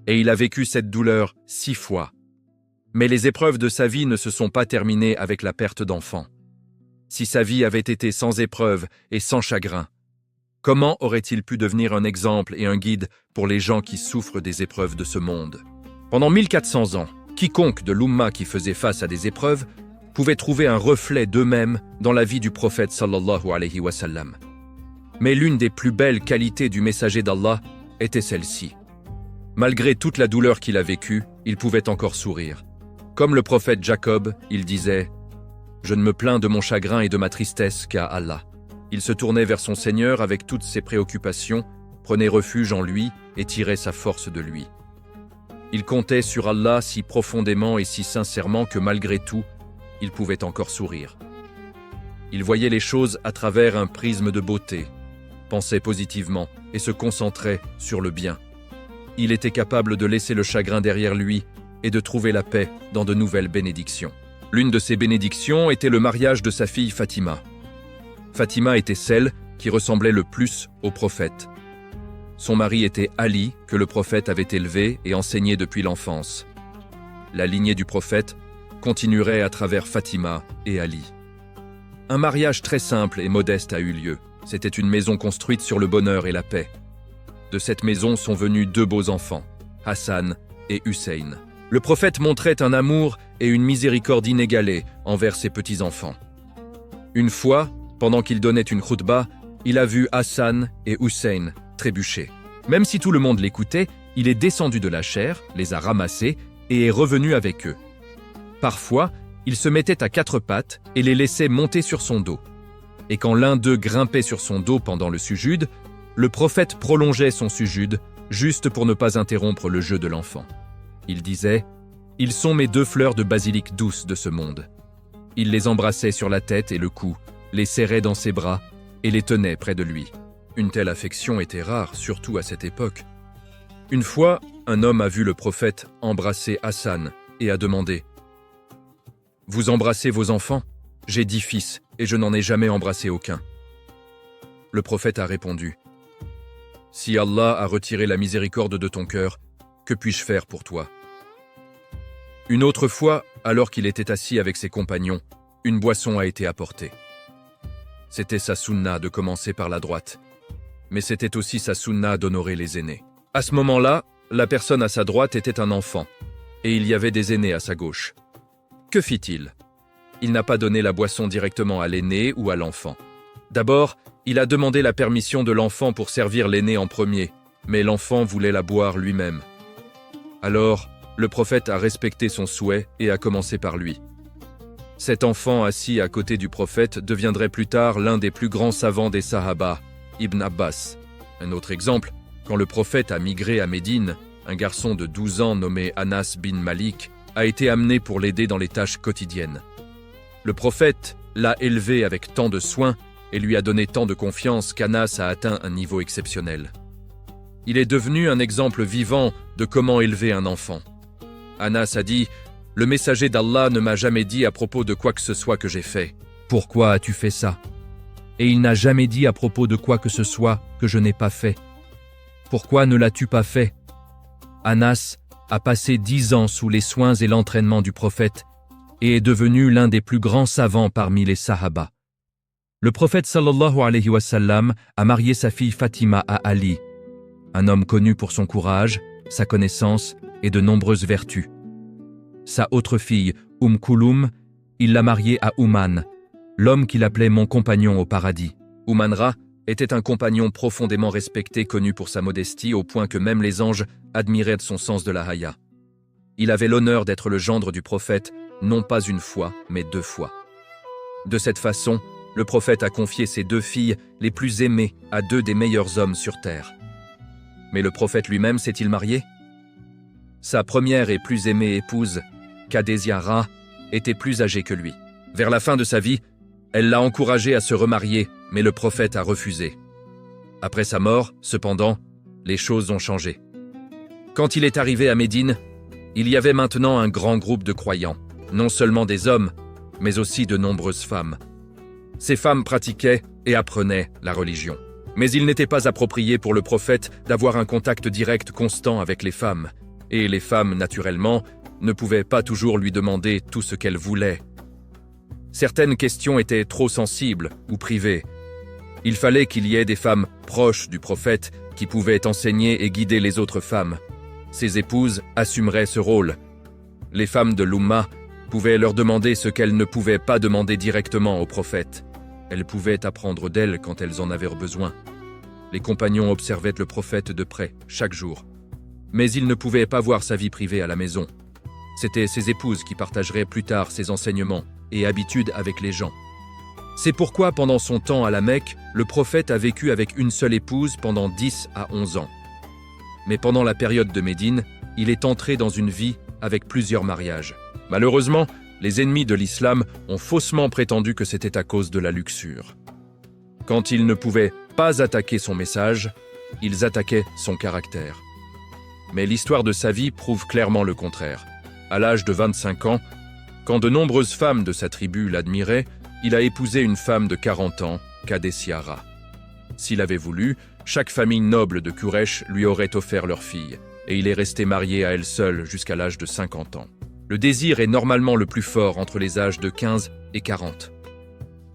Et il a vécu cette douleur 6 fois. Mais les épreuves de sa vie ne se sont pas terminées avec la perte d'enfants. Si sa vie avait été sans épreuves et sans chagrin, comment aurait-il pu devenir un exemple et un guide pour les gens qui souffrent des épreuves de ce monde? Pendant 1400 ans, quiconque de l'Oumma qui faisait face à des épreuves pouvait trouver un reflet d'eux-mêmes dans la vie du prophète sallallahu alayhi wa sallam. Mais l'une des plus belles qualités du messager d'Allah était celle-ci. Malgré toute la douleur qu'il a vécue, il pouvait encore sourire. Comme le prophète Jacob, il disait « Je ne me plains de mon chagrin et de ma tristesse qu'à Allah ». Il se tournait vers son Seigneur avec toutes ses préoccupations, prenait refuge en lui et tirait sa force de lui. Il comptait sur Allah si profondément et si sincèrement que malgré tout, il pouvait encore sourire. Il voyait les choses à travers un prisme de beauté, pensait positivement et se concentrait sur le bien. Il était capable de laisser le chagrin derrière lui et de trouver la paix dans de nouvelles bénédictions. L'une de ces bénédictions était le mariage de sa fille Fatima. Fatima était celle qui ressemblait le plus au prophète. Son mari était Ali, que le prophète avait élevé et enseigné depuis l'enfance. La lignée du prophète continuerait à travers Fatima et Ali. Un mariage très simple et modeste a eu lieu. C'était une maison construite sur le bonheur et la paix. De cette maison sont venus 2 beaux enfants, Hassan et Hussein. Le prophète montrait un amour et une miséricorde inégalée envers ses petits-enfants. Une fois, pendant qu'il donnait une khoutba, il a vu Hassan et Hussein trébucher. Même si tout le monde l'écoutait, il est descendu de la chaire, les a ramassés et est revenu avec eux. Parfois, il se mettait à 4 pattes et les laissait monter sur son dos. Et quand l'un d'eux grimpait sur son dos pendant le sujud, le prophète prolongeait son sujud juste pour ne pas interrompre le jeu de l'enfant. Il disait « Ils sont mes 2 fleurs de basilic douces de ce monde ». Il les embrassait sur la tête et le cou, les serrait dans ses bras et les tenait près de lui. Une telle affection était rare, surtout à cette époque. Une fois, un homme a vu le prophète embrasser Hassan et a demandé « Vous embrassez vos enfants ? J'ai 10 fils et je n'en ai jamais embrassé aucun. » Le prophète a répondu « Si Allah a retiré la miséricorde de ton cœur, que puis-je faire pour toi ?» Une autre fois, alors qu'il était assis avec ses compagnons, une boisson a été apportée. C'était sa sunna de commencer par la droite, mais c'était aussi sa sunna d'honorer les aînés. À ce moment-là, la personne à sa droite était un enfant, et il y avait des aînés à sa gauche. Que fit-il? Il n'a pas donné la boisson directement à l'aîné ou à l'enfant. D'abord, il a demandé la permission de l'enfant pour servir l'aîné en premier, mais l'enfant voulait la boire lui-même. Alors, le prophète a respecté son souhait et a commencé par lui. Cet enfant assis à côté du prophète deviendrait plus tard l'un des plus grands savants des Sahaba, Ibn Abbas. Un autre exemple, quand le prophète a migré à Médine, un garçon de 12 ans nommé Anas bin Malik a été amené pour l'aider dans les tâches quotidiennes. Le prophète l'a élevé avec tant de soin et lui a donné tant de confiance qu'Anas a atteint un niveau exceptionnel. Il est devenu un exemple vivant de comment élever un enfant. Anas a dit « Le messager d'Allah ne m'a jamais dit à propos de quoi que ce soit que j'ai fait. Pourquoi as-tu fait ça ? Et il n'a jamais dit à propos de quoi que ce soit que je n'ai pas fait. Pourquoi ne l'as-tu pas fait ?» Anas a passé 10 ans sous les soins et l'entraînement du prophète et est devenu l'un des plus grands savants parmi les Sahaba. Le prophète sallallahu alayhi wa sallam a marié sa fille Fatima à Ali, un homme connu pour son courage, sa connaissance et de nombreuses vertus. Sa autre fille, Kulum, il l'a mariée à Ouman, l'homme qu'il appelait mon compagnon au paradis. Oumanra était un compagnon profondément respecté, connu pour sa modestie, au point que même les anges admiraient son sens de la haya. Il avait l'honneur d'être le gendre du prophète, non pas une fois, mais 2 fois. De cette façon, le prophète a confié ses 2 filles les plus aimées à 2 des meilleurs hommes sur terre. Mais le prophète lui-même s'est-il marié? Sa première et plus aimée épouse, Khadija Ra, était plus âgée que lui. Vers la fin de sa vie, elle l'a encouragé à se remarier, mais le prophète a refusé. Après sa mort, cependant, les choses ont changé. Quand il est arrivé à Médine, il y avait maintenant un grand groupe de croyants, non seulement des hommes, mais aussi de nombreuses femmes. Ces femmes pratiquaient et apprenaient la religion. Mais il n'était pas approprié pour le prophète d'avoir un contact direct constant avec les femmes, et les femmes, naturellement, ne pouvaient pas toujours lui demander tout ce qu'elles voulaient. Certaines questions étaient trop sensibles ou privées. Il fallait qu'il y ait des femmes proches du prophète qui pouvaient enseigner et guider les autres femmes. Ses épouses assumeraient ce rôle. Les femmes de l'Oumma pouvaient leur demander ce qu'elles ne pouvaient pas demander directement au prophète. Elles pouvaient apprendre d'elle quand elles en avaient besoin. Les compagnons observaient le prophète de près, chaque jour. Mais ils ne pouvaient pas voir sa vie privée à la maison. C'étaient ses épouses qui partageraient plus tard ses enseignements et habitudes avec les gens. C'est pourquoi pendant son temps à la Mecque, le prophète a vécu avec une seule épouse pendant 10 à 11 ans. Mais pendant la période de Médine, il est entré dans une vie avec plusieurs mariages. Malheureusement, les ennemis de l'islam ont faussement prétendu que c'était à cause de la luxure. Quand ils ne pouvaient pas attaquer son message, ils attaquaient son caractère. Mais l'histoire de sa vie prouve clairement le contraire. À l'âge de 25 ans, quand de nombreuses femmes de sa tribu l'admiraient, il a épousé une femme de 40 ans, Kadessiara. S'il avait voulu, chaque famille noble de Quraysh lui aurait offert leur fille, et il est resté marié à elle seule jusqu'à l'âge de 50 ans. Le désir est normalement le plus fort entre les âges de 15 et 40.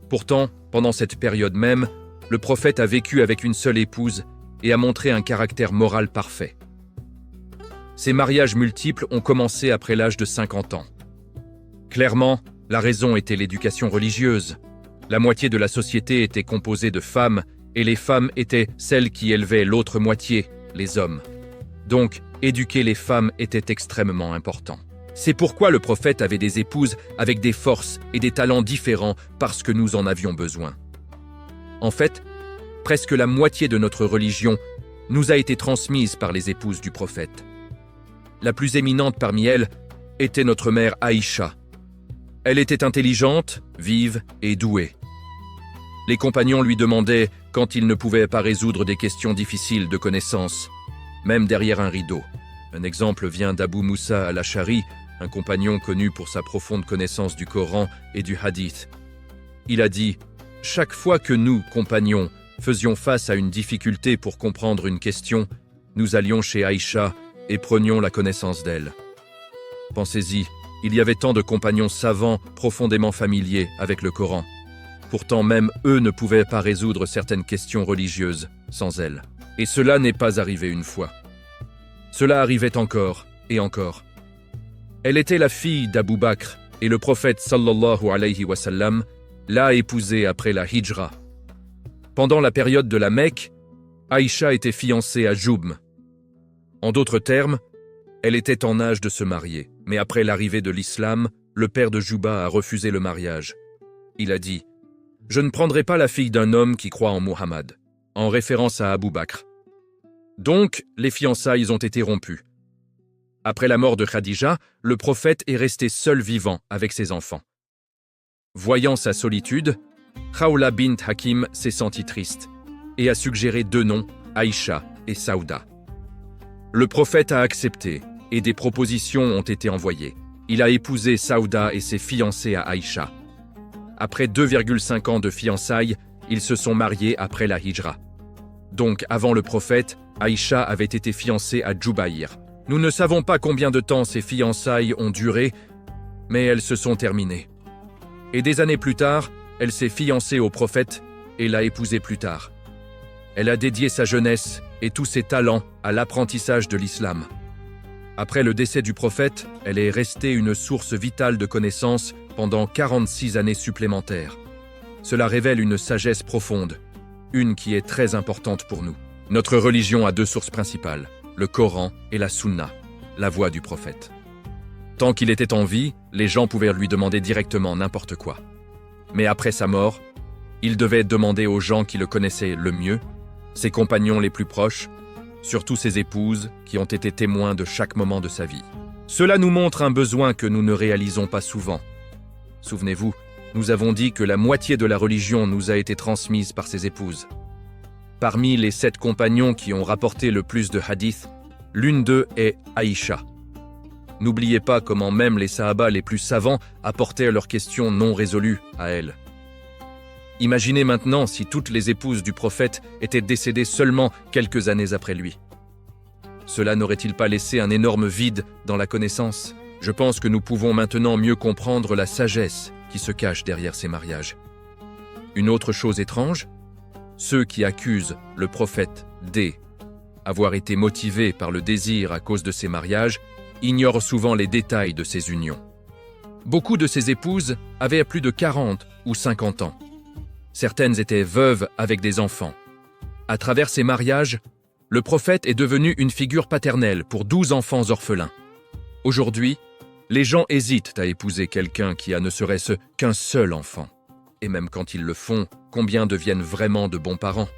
Pourtant, pendant cette période même, le prophète a vécu avec une seule épouse et a montré un caractère moral parfait. Ces mariages multiples ont commencé après l'âge de 50 ans. Clairement, la raison était l'éducation religieuse. La moitié de la société était composée de femmes et les femmes étaient celles qui élevaient l'autre moitié, les hommes. Donc, éduquer les femmes était extrêmement important. C'est pourquoi le prophète avait des épouses avec des forces et des talents différents parce que nous en avions besoin. En fait, presque la moitié de notre religion nous a été transmise par les épouses du prophète. La plus éminente parmi elles était notre mère Aïcha. Elle était intelligente, vive et douée. Les compagnons lui demandaient quand ils ne pouvaient pas résoudre des questions difficiles de connaissance, même derrière un rideau. Un exemple vient d'Abu Moussa al-Ash'ari, un compagnon connu pour sa profonde connaissance du Coran et du Hadith. Il a dit « Chaque fois que nous, compagnons, faisions face à une difficulté pour comprendre une question, nous allions chez Aïcha et prenions la connaissance d'elle. » Pensez-y, il y avait tant de compagnons savants profondément familiers avec le Coran. Pourtant même eux ne pouvaient pas résoudre certaines questions religieuses sans elle. Et cela n'est pas arrivé une fois. Cela arrivait encore et encore. Elle était la fille d'Abu Bakr et le prophète sallallahu alayhi wa sallam l'a épousée après la hijra. Pendant la période de la Mecque, Aïcha était fiancée à Joubm. En d'autres termes, elle était en âge de se marier, mais après l'arrivée de l'islam, le père de Jouba a refusé le mariage. Il a dit « Je ne prendrai pas la fille d'un homme qui croit en Muhammad », en référence à Abu Bakr. Donc, les fiançailles ont été rompues. Après la mort de Khadija, le prophète est resté seul vivant avec ses enfants. Voyant sa solitude, Khawla bint Hakim s'est sentie triste et a suggéré 2 noms, Aïcha et Saouda. Le prophète a accepté et des propositions ont été envoyées. Il a épousé Saouda et s'est fiancé à Aïcha. Après 2,5 ans de fiançailles, ils se sont mariés après la hijra. Donc, avant le prophète, Aïcha avait été fiancée à Djubayr. Nous ne savons pas combien de temps ces fiançailles ont duré, mais elles se sont terminées. Et des années plus tard, elle s'est fiancée au prophète et l'a épousé plus tard. Elle a dédié sa jeunesse et tous ses talents à l'apprentissage de l'islam. Après le décès du prophète, elle est restée une source vitale de connaissances pendant 46 années supplémentaires. Cela révèle une sagesse profonde, une qui est très importante pour nous. Notre religion a 2 sources principales, le Coran et la Sunna, la voix du prophète. Tant qu'il était en vie, les gens pouvaient lui demander directement n'importe quoi. Mais après sa mort, il devait demander aux gens qui le connaissaient le mieux, ses compagnons les plus proches, surtout ses épouses qui ont été témoins de chaque moment de sa vie. Cela nous montre un besoin que nous ne réalisons pas souvent. Souvenez-vous, nous avons dit que la moitié de la religion nous a été transmise par ses épouses. Parmi les 7 compagnons qui ont rapporté le plus de hadiths, l'une d'eux est Aïcha. N'oubliez pas comment même les Sahaba les plus savants apportaient leurs questions non résolues à elle. Imaginez maintenant si toutes les épouses du prophète étaient décédées seulement quelques années après lui. Cela n'aurait-il pas laissé un énorme vide dans la connaissance ? Je pense que nous pouvons maintenant mieux comprendre la sagesse qui se cache derrière ces mariages. Une autre chose étrange, ceux qui accusent le prophète d'avoir été motivés par le désir à cause de ces mariages ignorent souvent les détails de ces unions. Beaucoup de ces épouses avaient plus de 40 ou 50 ans. Certaines étaient veuves avec des enfants. À travers ces mariages, le prophète est devenu une figure paternelle pour 12 enfants orphelins. Aujourd'hui, les gens hésitent à épouser quelqu'un qui a ne serait-ce qu'un seul enfant. Et même quand ils le font, combien deviennent vraiment de bons parents ?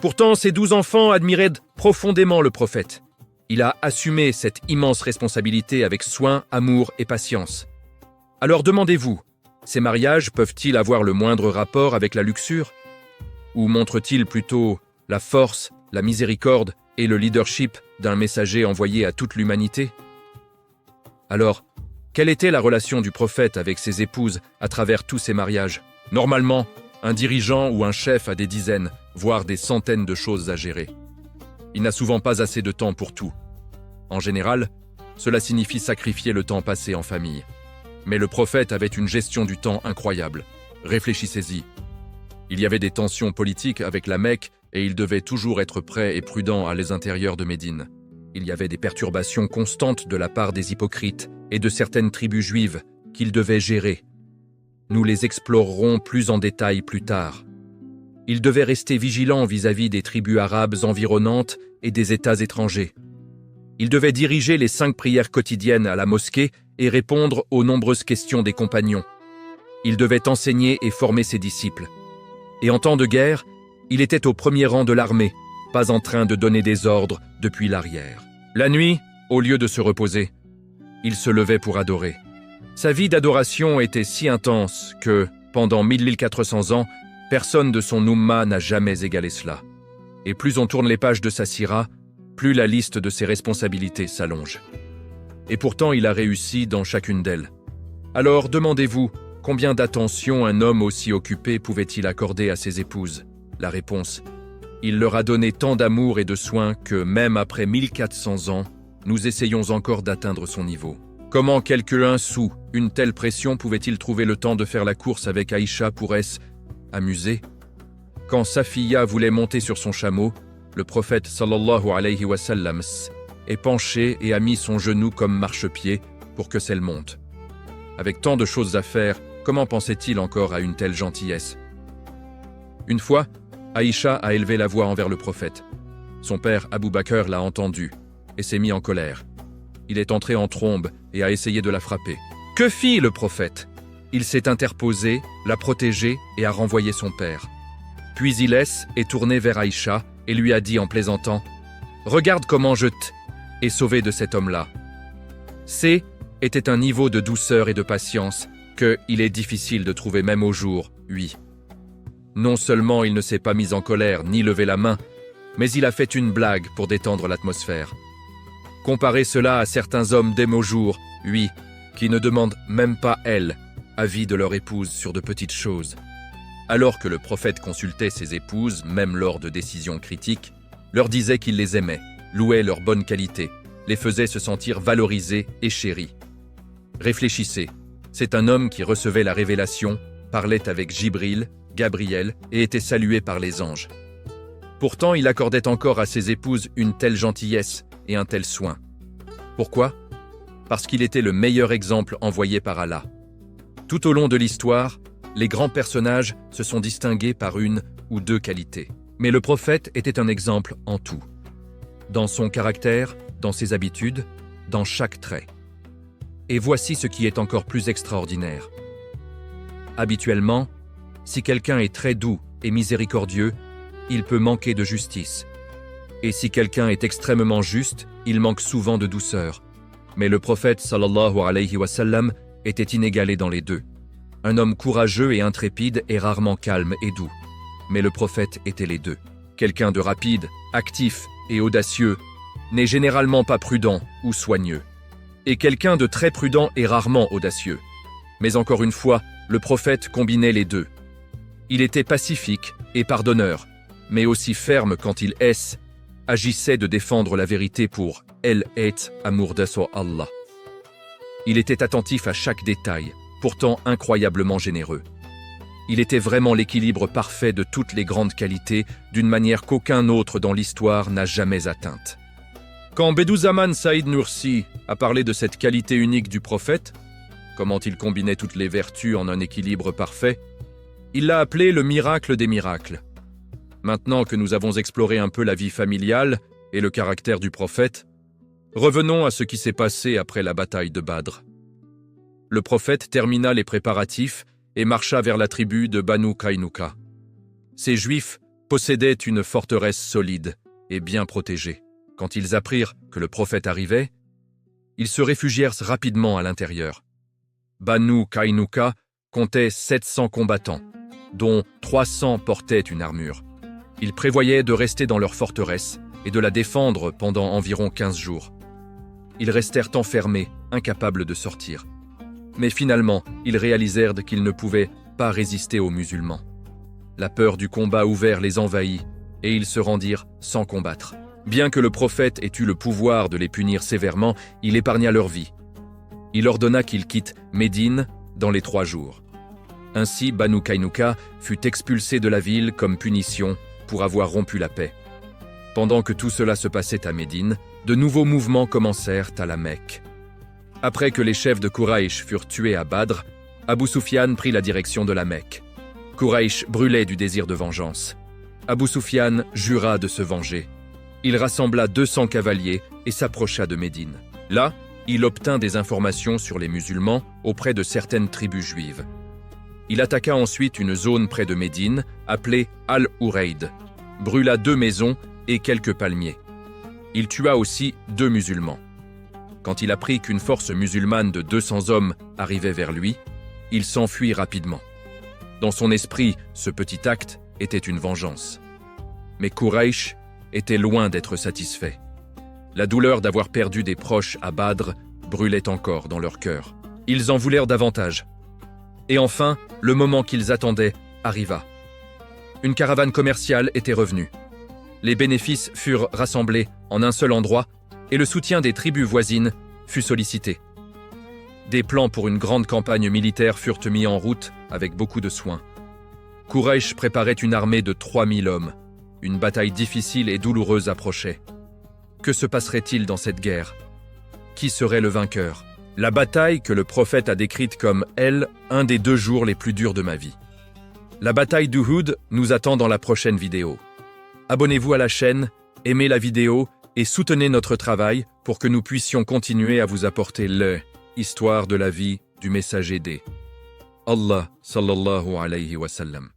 Pourtant, ces 12 enfants admiraient profondément le prophète. Il a assumé cette immense responsabilité avec soin, amour et patience. Alors demandez-vous, ces mariages peuvent-ils avoir le moindre rapport avec la luxure ? Ou montrent-ils plutôt la force, la miséricorde et le leadership d'un messager envoyé à toute l'humanité ? Alors, quelle était la relation du prophète avec ses épouses à travers tous ces mariages ? Normalement, un dirigeant ou un chef a des dizaines, voire des centaines de choses à gérer. Il n'a souvent pas assez de temps pour tout. En général, cela signifie sacrifier le temps passé en famille. Mais le prophète avait une gestion du temps incroyable. Réfléchissez-y. Il y avait des tensions politiques avec la Mecque et il devait toujours être prêt et prudent à les intérieurs de Médine. Il y avait des perturbations constantes de la part des hypocrites et de certaines tribus juives qu'il devait gérer. Nous les explorerons plus en détail plus tard. Il devait rester vigilant vis-à-vis des tribus arabes environnantes et des États étrangers. Il devait diriger les 5 prières quotidiennes à la mosquée et répondre aux nombreuses questions des compagnons. Il devait enseigner et former ses disciples. Et en temps de guerre, il était au premier rang de l'armée, pas en train de donner des ordres depuis l'arrière. La nuit, au lieu de se reposer, il se levait pour adorer. Sa vie d'adoration était si intense que, pendant 1400 ans, personne de son Oumma n'a jamais égalé cela. Et plus on tourne les pages de sa sira, plus la liste de ses responsabilités s'allonge. Et pourtant, il a réussi dans chacune d'elles. Alors, demandez-vous, combien d'attention un homme aussi occupé pouvait-il accorder à ses épouses ? La réponse, il leur a donné tant d'amour et de soins que, même après 1400 ans, nous essayons encore d'atteindre son niveau. Comment quelqu'un sous une telle pression pouvait-il trouver le temps de faire la course avec Aïcha pour amuser ? Quand Safiya voulait monter sur son chameau, le prophète sallallahu alayhi wa sallam est penché et a mis son genou comme marchepied pour que celle monte. Avec tant de choses à faire, comment pensait-il encore à une telle gentillesse ? Une fois, Aïcha a élevé la voix envers le prophète. Son père Abu Bakr l'a entendu et s'est mis en colère. Il est entré en trombe et a essayé de la frapper. Que fit le prophète ? Il s'est interposé, l'a protégé et a renvoyé son père. Puis il est tourné vers Aïcha et lui a dit en plaisantant « Regarde comment je t'ai sauvé de cet homme-là. » Était un niveau de douceur et de patience qu'il est difficile de trouver même au jour, oui. Non seulement il ne s'est pas mis en colère ni levé la main, mais il a fait une blague pour détendre l'atmosphère. Comparez cela à certains hommes des nos jours, oui, qui ne demandent même pas, avis de leur épouse sur de petites choses. Alors que le prophète consultait ses épouses, même lors de décisions critiques, leur disait qu'il les aimait, louait leurs bonnes qualités, les faisait se sentir valorisés et chéris. Réfléchissez, c'est un homme qui recevait la révélation, parlait avec Jibril, Gabriel et était salué par les anges. Pourtant, il accordait encore à ses épouses une telle gentillesse et un tel soin. Pourquoi ? Parce qu'il était le meilleur exemple envoyé par Allah. Tout au long de l'histoire, les grands personnages se sont distingués par une ou deux qualités. Mais le prophète était un exemple en tout. Dans son caractère, dans ses habitudes, dans chaque trait. Et voici ce qui est encore plus extraordinaire. Habituellement, si quelqu'un est très doux et miséricordieux, il peut manquer de justice. Et si quelqu'un est extrêmement juste, il manque souvent de douceur. Mais le prophète sallallahu alayhi wa sallam était inégalé dans les deux. Un homme courageux et intrépide est rarement calme et doux. Mais le prophète était les deux. Quelqu'un de rapide, actif et audacieux n'est généralement pas prudent ou soigneux. Et quelqu'un de très prudent est rarement audacieux. Mais encore une fois, le prophète combinait les deux. Il était pacifique et pardonneur, mais aussi ferme quand il agissait de défendre la vérité pour « El est amour de Allah ». Il était attentif à chaque détail, pourtant incroyablement généreux. Il était vraiment l'équilibre parfait de toutes les grandes qualités, d'une manière qu'aucun autre dans l'histoire n'a jamais atteinte. Quand Bediüzzaman Said Nursi a parlé de cette qualité unique du prophète, comment il combinait toutes les vertus en un équilibre parfait, il l'a appelé le miracle des miracles. Maintenant que nous avons exploré un peu la vie familiale et le caractère du prophète, revenons à ce qui s'est passé après la bataille de Badr. Le prophète termina les préparatifs et marcha vers la tribu de Banu Qaynuqa. Ces Juifs possédaient une forteresse solide et bien protégée. Quand ils apprirent que le prophète arrivait, ils se réfugièrent rapidement à l'intérieur. Banu Qaynuqa comptait 700 combattants, dont 300 portaient une armure. Ils prévoyaient de rester dans leur forteresse et de la défendre pendant environ 15 jours. Ils restèrent enfermés, incapables de sortir. Mais finalement, ils réalisèrent qu'ils ne pouvaient pas résister aux musulmans. La peur du combat ouvert les envahit et ils se rendirent sans combattre. Bien que le prophète ait eu le pouvoir de les punir sévèrement, il épargna leur vie. Il ordonna qu'ils quittent Médine dans les 3 jours. Ainsi, Banu Qaynuqa fut expulsé de la ville comme punition pour avoir rompu la paix. Pendant que tout cela se passait à Médine, de nouveaux mouvements commencèrent à la Mecque. Après que les chefs de Quraïch furent tués à Badr, Abu Sufyan prit la direction de la Mecque. Quraïch brûlait du désir de vengeance. Abu Sufyan jura de se venger. Il rassembla 200 cavaliers et s'approcha de Médine. Là, il obtint des informations sur les musulmans auprès de certaines tribus juives. Il attaqua ensuite une zone près de Médine, appelée Al-Urayd, brûla 2 maisons et quelques palmiers. Il tua aussi 2 musulmans. Quand il apprit qu'une force musulmane de 200 hommes arrivait vers lui, il s'enfuit rapidement. Dans son esprit, ce petit acte était une vengeance. Mais Quraïch était loin d'être satisfait. La douleur d'avoir perdu des proches à Badr brûlait encore dans leur cœur. Ils en voulèrent davantage. Et enfin, le moment qu'ils attendaient arriva. Une caravane commerciale était revenue. Les bénéfices furent rassemblés en un seul endroit et le soutien des tribus voisines fut sollicité. Des plans pour une grande campagne militaire furent mis en route avec beaucoup de soin. Quraïch préparait une armée de 3000 hommes. Une bataille difficile et douloureuse approchait. Que se passerait-il dans cette guerre? Qui serait le vainqueur? La bataille que le prophète a décrite comme un des 2 jours les plus durs de ma vie. La bataille d'Uhud nous attend dans la prochaine vidéo. Abonnez-vous à la chaîne, aimez la vidéo et soutenez notre travail pour que nous puissions continuer à vous apporter l'histoire de la vie du messager des Allah sallallahu alayhi wa sallam.